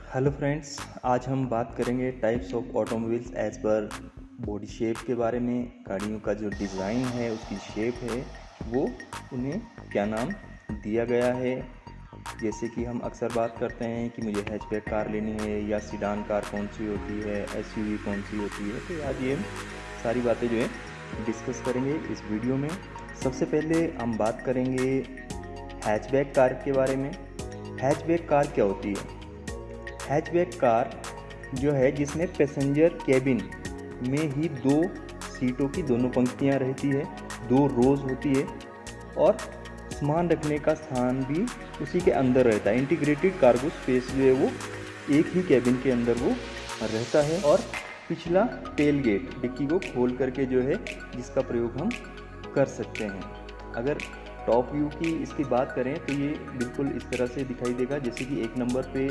Hello friends, आज हम बात करेंगे types of automobiles as per body shape के बारे में। गाड़ियों का जो डिज़ाइन है, उसकी शेप है, वो उन्हें क्या नाम दिया गया है। जैसे कि हम अक्सर बात करते हैं कि मुझे हैचबैक कार लेनी है या सीडान कार कौन सी होती है, एसयूवी कौन सी होती है। तो आज ये सारी बातें जो है डिस्कस करेंगे इस वीडियो में। सबसे पहले हम बात करेंगे हैचबैक कार के बारे में। हैचबैक कार क्या होती है? हैचबैक कार जो है जिसमें पैसेंजर केबिन में ही दो सीटों की दोनों पंक्तियां रहती है, दो रोज होती है और सामान रखने का स्थान भी उसी के अंदर रहता है। इंटीग्रेटेड कार्गो स्पेस जो है वो एक ही केबिन के अंदर वो रहता है। और पिछला टेल गेट डिक्की को खोल करके जो है जिसका प्रयोग हम कर सकते हैं। अगर टॉप व्यू की इसकी बात करें तो ये बिल्कुल इस तरह से दिखाई देगा, जैसे कि एक नंबर पे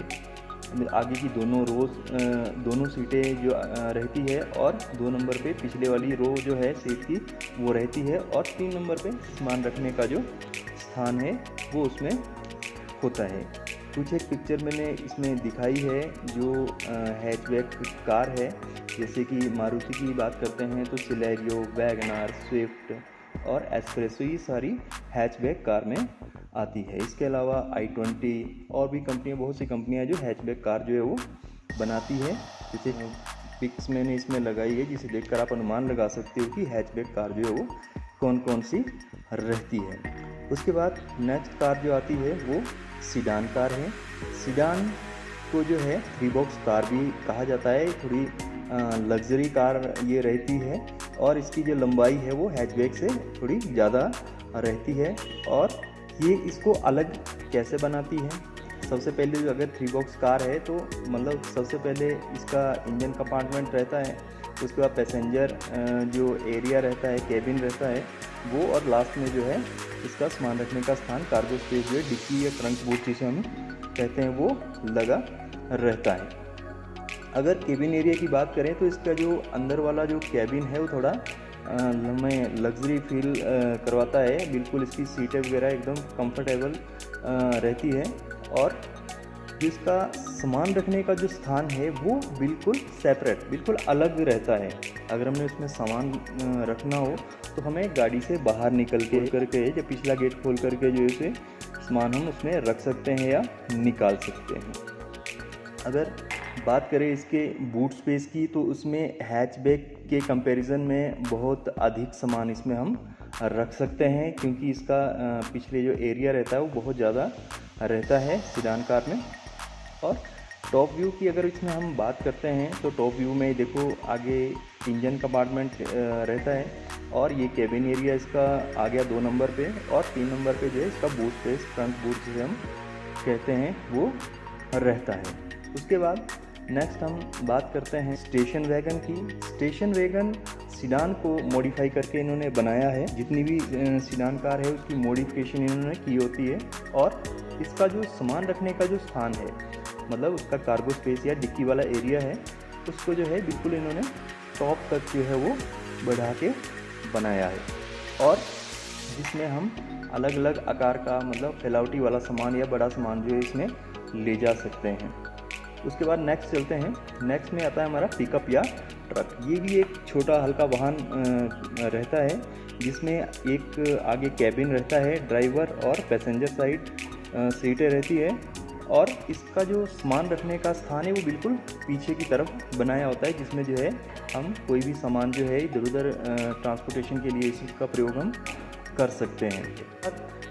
आगे की दोनों सीटें जो रहती है और 2 नंबर पे पिछले वाली रो जो है सीट की वो रहती है और 3 नंबर पे सामान रखने का जो स्थान है वो उसमें होता है। कुछ एक पिक्चर मैंने इसमें दिखाई है जो हैचबैक कार है। जैसे कि मारुति की बात करते हैं तो सिलेरियो, वैगनार, स्विफ्ट और एस्प्रेसो, ये सारी हैचबैक कार में आती है। इसके अलावा i20 और भी कंपनियां, बहुत सी कंपनियां जो हैचबैक कार जो है वो बनाती है। जैसे पिक्स मैंने इसमें लगाई है, जिसे देखकर आप अनुमान लगा सकते हो कि हैचबैक कार जो है वो कौन कौन सी रहती है। उसके बाद नेक्स्ट कार जो आती है वो सीडान कार है। सीडान को जो है 3 बॉक्स कार भी कहा जाता है। थोड़ी लग्जरी कार ये रहती है और इसकी जो लंबाई है वो हैचबैक से थोड़ी ज़्यादा रहती है। और ये इसको अलग कैसे बनाती है? सबसे पहले जो अगर 3 बॉक्स कार है तो मतलब सबसे पहले इसका इंजन कंपार्टमेंट रहता है, उसके बाद पैसेंजर जो एरिया रहता है, केबिन रहता है वो, और लास्ट में जो है इसका सामान रखने का स्थान, कार्गो स्पेस जो है डिक्की या ट्रंक बूट जिसे हम कहते हैं वो लगा रहता है। अगर केबिन एरिया की बात करें तो इसका जो अंदर वाला जो केबिन है वो थोड़ा हमें लग्जरी फील करवाता है। बिल्कुल इसकी सीटें वगैरह एकदम कंफर्टेबल रहती है और जिसका सामान रखने का जो स्थान है वो बिल्कुल सेपरेट, बिल्कुल अलग रहता है। अगर हमने उसमें सामान रखना हो तो हमें गाड़ी से बाहर निकल के करके जब पिछला गेट खोल करके जो है सामान हम उसमें रख सकते हैं या निकाल सकते हैं। अगर बात करें इसके बूट स्पेस की तो उसमें हैचबैक के कंपैरिजन में बहुत अधिक सामान इसमें हम रख सकते हैं, क्योंकि इसका पिछले जो एरिया रहता है वो बहुत ज़्यादा रहता है सीडान कार में। और टॉप व्यू की अगर इसमें हम बात करते हैं तो टॉप व्यू में देखो आगे इंजन कंपार्टमेंट रहता है और ये केबिन एरिया इसका आ गया 2 नंबर पे, और 3 नंबर पे जो है इसका बूट स्पेस, फ्रंट बूट जिसे हम कहते हैं वो रहता है। उसके बाद नेक्स्ट हम बात करते हैं स्टेशन वैगन की। स्टेशन वैगन सीडान को मॉडिफाई करके इन्होंने बनाया है। जितनी भी सीडान कार है उसकी मॉडिफिकेशन इन्होंने की होती है और इसका जो सामान रखने का जो स्थान है, मतलब उसका कार्गो स्पेस या डिक्की वाला एरिया है, उसको जो है बिल्कुल इन्होंने टॉप तक जो है वो बढ़ा के बनाया है और जिसमें हम अलग अलग आकार का, मतलब फैलावटी वाला सामान या बड़ा सामान जो है इसमें ले जा सकते हैं। उसके बाद नेक्स्ट चलते हैं। नेक्स्ट में आता है हमारा पिकअप या ट्रक। ये भी एक छोटा हल्का वाहन रहता है जिसमें एक आगे कैबिन रहता है, ड्राइवर और पैसेंजर साइड सीटें रहती है और इसका जो सामान रखने का स्थान है वो बिल्कुल पीछे की तरफ बनाया होता है, जिसमें जो है हम कोई भी सामान जो है इधर उधर ट्रांसपोर्टेशन के लिए इसका प्रयोग हम कर सकते हैं।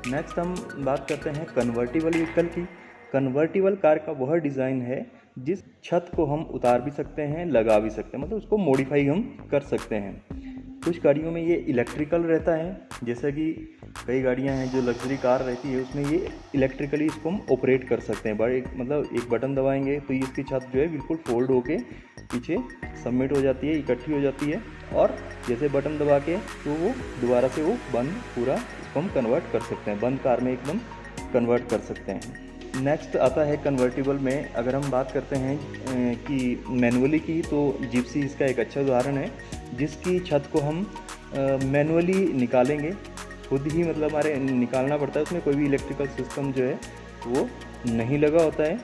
नेक्स्ट हम बात करते हैं कन्वर्टिबल व्हीकल की। कन्वर्टिबल कार का वह डिज़ाइन है जिस छत को हम उतार भी सकते हैं, लगा भी सकते हैं, मतलब उसको मॉडिफाई हम कर सकते हैं। कुछ गाड़ियों में ये इलेक्ट्रिकल रहता है, जैसा कि कई गाड़ियां हैं जो लग्जरी कार रहती है उसमें ये इलेक्ट्रिकली इसको हम ऑपरेट कर सकते हैं। मतलब एक बटन दबाएंगे तो इसकी छत जो है बिल्कुल फोल्ड होके पीछे सबमिट हो जाती है, इकट्ठी हो जाती है और जैसे बटन दबा के तो वो दोबारा से वो बंद पूरा इसको हम कन्वर्ट कर सकते हैं, बंद कार में एकदम कन्वर्ट कर सकते हैं। नेक्स्ट आता है कन्वर्टिबल में। अगर हम बात करते हैं कि मैनुअली की, तो जिप्सी इसका एक अच्छा उदाहरण है, जिसकी छत को हम मैनुअली निकालेंगे, खुद ही मतलब हमारे निकालना पड़ता है। उसमें कोई भी इलेक्ट्रिकल सिस्टम जो है वो नहीं लगा होता है।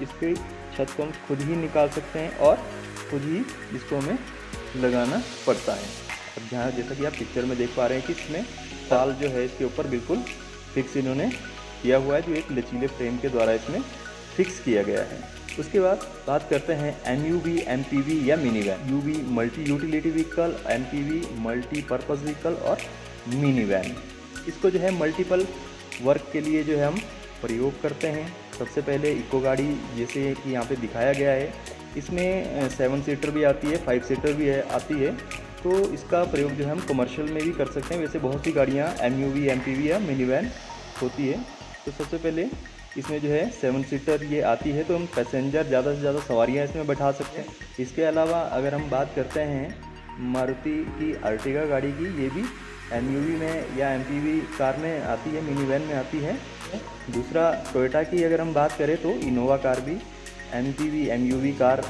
इसकी छत को हम खुद ही निकाल सकते हैं और खुद ही इसको हमें लगाना पड़ता है। अब जहाँ जैसा कि आप पिक्चर में देख पा रहे हैं कि इसमें ताल जो है इसके ऊपर बिल्कुल फिक्स इन्होंने किया हुआ है, जो एक लचीले फ्रेम के द्वारा इसमें फिक्स किया गया है। उसके बाद बात करते हैं MUV, MPV या mini van. UV multi utility vehicle, MPV multipurpose vehicle और मिनी वैन। इसको जो है मल्टीपल वर्क के लिए जो है हम प्रयोग करते हैं। सबसे पहले इको गाड़ी, जैसे कि यहाँ पे दिखाया गया है, इसमें 7 सीटर भी आती है, 5 सीटर भी आती है। तो इसका प्रयोग जो है हम कमर्शियल में भी कर सकते हैं। वैसे बहुत सी गाड़ियाँ MUV, MPV या मिनी वैन होती है। तो सबसे पहले इसमें जो है 7 सीटर ये आती है, तो हम पैसेंजर ज़्यादा से ज़्यादा सवारियाँ इसमें बैठा सकते हैं। इसके अलावा अगर हम बात करते हैं मारुति की अर्टिगा गाड़ी की, ये भी MUV में या MPV कार में आती है, मिनी वैन में आती है। दूसरा टोयोटा की अगर हम बात करें तो इनोवा कार भी MPV, MUV कार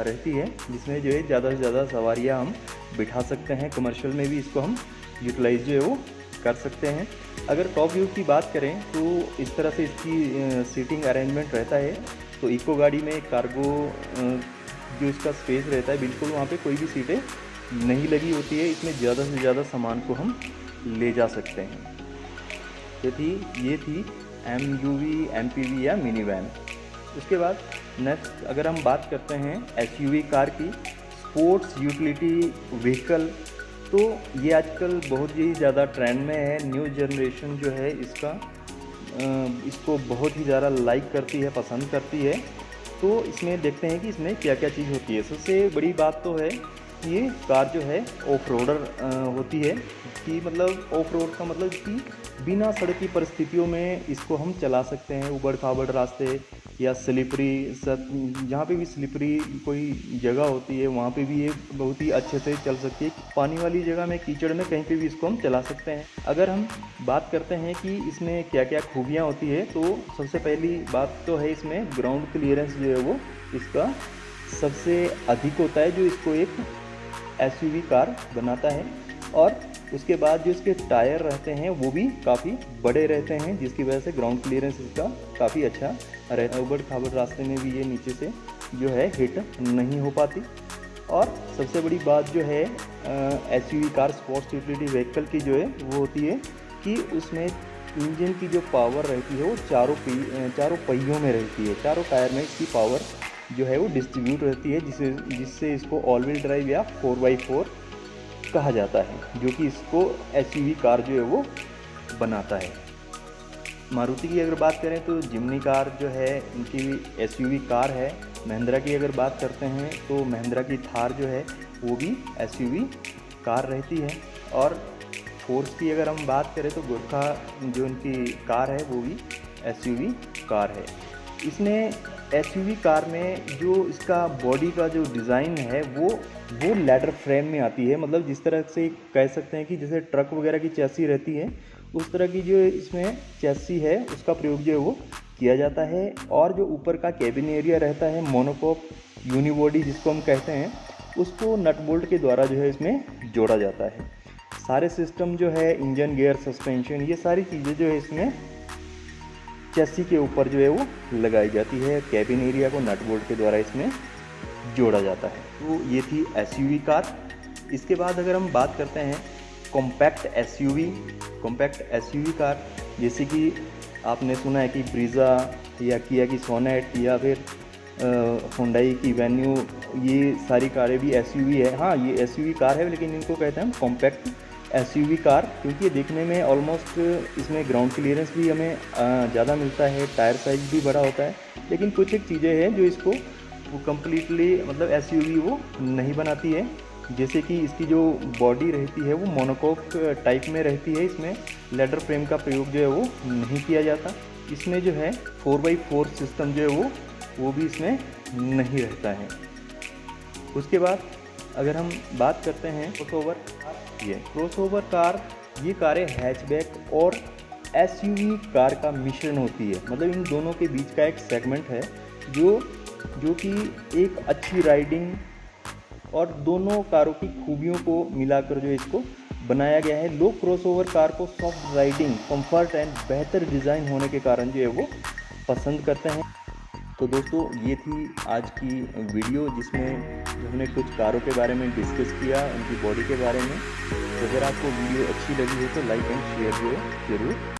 रहती है, जिसमें जो है ज़्यादा से ज़्यादा सवारियाँ हम बिठा सकते हैं। कमर्शियल में भी इसको हम यूटिलाइज जो है वो कर सकते हैं। अगर टॉप व्यू की बात करें तो इस तरह से इसकी सीटिंग अरेंजमेंट रहता है। तो इको गाड़ी में कार्गो जो इसका स्पेस रहता है, बिल्कुल वहाँ पे कोई भी सीटें नहीं लगी होती है। इसमें ज़्यादा से ज़्यादा सामान को हम ले जा सकते हैं। ये थी MUV, MPV या मिनी वैन। उसके बाद नेक्स्ट अगर हम बात करते हैं SUV कार की, स्पोर्ट्स यूटिलिटी व्हीकल, तो ये आजकल बहुत ही ज़्यादा ट्रेंड में है। न्यू जनरेशन जो है इसको बहुत ही ज़्यादा लाइक करती है, पसंद करती है। तो इसमें देखते हैं कि इसमें क्या क्या चीज़ होती है। सबसे बड़ी बात तो है ये कार जो है ऑफ रोडर होती है, कि मतलब ऑफ रोड का मतलब कि बिना सड़क की परिस्थितियों में इसको हम चला सकते हैं। उबड़ खाबड़ रास्ते या स्लिपरी, जहाँ पे भी स्लिपरी कोई जगह होती है वहाँ पे भी ये बहुत ही अच्छे से चल सकती है। पानी वाली जगह में, कीचड़ में, कहीं पे भी इसको हम चला सकते हैं। अगर हम बात करते हैं कि इसमें क्या क्या खूबियाँ होती है, तो सबसे पहली बात तो है इसमें ग्राउंड क्लियरेंस जो है वो इसका सबसे अधिक होता है, जो इसको एक SUV कार बनाता है। और उसके बाद जो इसके टायर रहते हैं वो भी काफ़ी बड़े रहते हैं, जिसकी वजह से ग्राउंड क्लियरेंस इसका काफ़ी अच्छा रहता है। उबड़ खाबड़ रास्ते में भी ये नीचे से जो है हिट नहीं हो पाती। और सबसे बड़ी बात जो है SUV car, sports utility vehicle की जो है वो होती है कि उसमें इंजन की जो पावर रहती है वो चारों पहियों में रहती है। चारों टायर में इसकी पावर जो है वो डिस्ट्रीब्यूट रहती है, जिससे इसको ऑल व्हील ड्राइव या 4x4 कहा जाता है, जो कि इसको SUV कार जो है वो बनाता है। मारुति की अगर बात करें तो जिम्नी कार जो है इनकी SUV कार है। महिंद्रा की अगर बात करते हैं तो महिंद्रा की थार जो है वो भी SUV कार रहती है। और फोर्स की अगर हम बात करें तो गोरखा जो इनकी कार है वो भी SUV कार है। इसमें SUV कार में जो इसका बॉडी का जो डिज़ाइन है वो लैडर फ्रेम में आती है। मतलब जिस तरह से कह सकते हैं कि जैसे ट्रक वगैरह की चैसी रहती है, उस तरह की जो इसमें चैसी है उसका प्रयोग जो है वो किया जाता है। और जो ऊपर का केबिन एरिया रहता है, मोनोकॉक यूनिबॉडी जिसको हम कहते हैं, उसको नट बोल्ट के द्वारा जो है इसमें जोड़ा जाता है। सारे सिस्टम जो है, इंजन, गियर, सस्पेंशन, ये सारी चीज़ें जो है इसमें चैसी के ऊपर जो है वो लगाई जाती है। कैबिन एरिया को नट बोल्ट के द्वारा इसमें जोड़ा जाता है। तो ये थी SUV कार। इसके बाद अगर हम बात करते हैं कॉम्पैक्ट SUV कार, जैसे कि आपने सुना है कि ब्रीज़ा या किया की सोनेट या फिर हुंडई की वेन्यू, ये सारी कारें भी SUV है। हाँ, ये SUV कार है, लेकिन इनको कहते हैं कॉम्पैक्ट SUV कार, क्योंकि ये देखने में ऑलमोस्ट इसमें ग्राउंड क्लियरेंस भी हमें ज़्यादा मिलता है, टायर साइज भी बड़ा होता है। लेकिन कुछ एक चीज़ें हैं जो इसको वो कम्प्लीटली मतलब SUV वो नहीं बनाती है। जैसे कि इसकी जो बॉडी रहती है वो मोनोकॉक टाइप में रहती है। इसमें लेडर फ्रेम का प्रयोग जो है वो नहीं किया जाता। इसमें जो है 4x4 सिस्टम जो है वो भी इसमें नहीं रहता है। उसके बाद अगर हम बात करते हैं क्रॉसओवर कार, ये कारें हैचबैक और SUV कार का मिश्रण होती है। मतलब इन दोनों के बीच का एक सेगमेंट है जो कि एक अच्छी राइडिंग और दोनों कारों की खूबियों को मिलाकर जो इसको बनाया गया है। लोग क्रॉसओवर कार को सॉफ्ट राइडिंग, कंफर्ट एंड बेहतर डिज़ाइन होने के कारण जो है वो पसंद करते हैं। तो दोस्तों ये थी आज की वीडियो जिसमें हमने कुछ कारों के बारे में डिस्कस किया, उनकी बॉडी के बारे में। तो अगर आपको वीडियो अच्छी लगी हो तो लाइक एंड शेयर जरूर